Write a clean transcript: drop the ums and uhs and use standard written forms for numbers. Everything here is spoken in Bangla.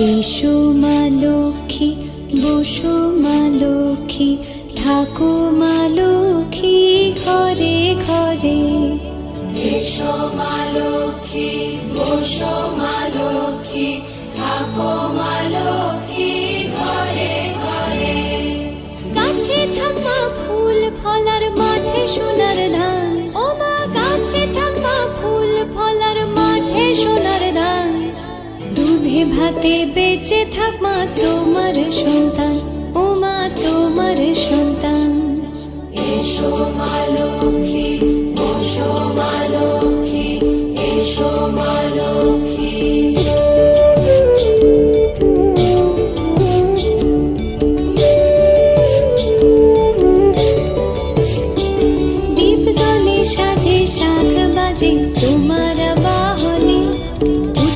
এসো মা লক্ষ্মী, বসো মা লক্ষ্মী, থাকো মা লক্ষ্মী ঘরে ঘরে। এসো মা লক্ষ্মী, বসো মা লক্ষ্মী, থাকো মা লক্ষ্মী ঘরে ঘরে। গাছে থাকা ফুল ফলার মাঠে সোনার ধান, ও মা গাছে থাকা ফুল ফলার মাঠে সোনার ধান। দুধে ভাতে বেঁচে থাক মা তোমার সন্তান, ও মা তোমার সন্তান। এসো মা লক্ষ্মী,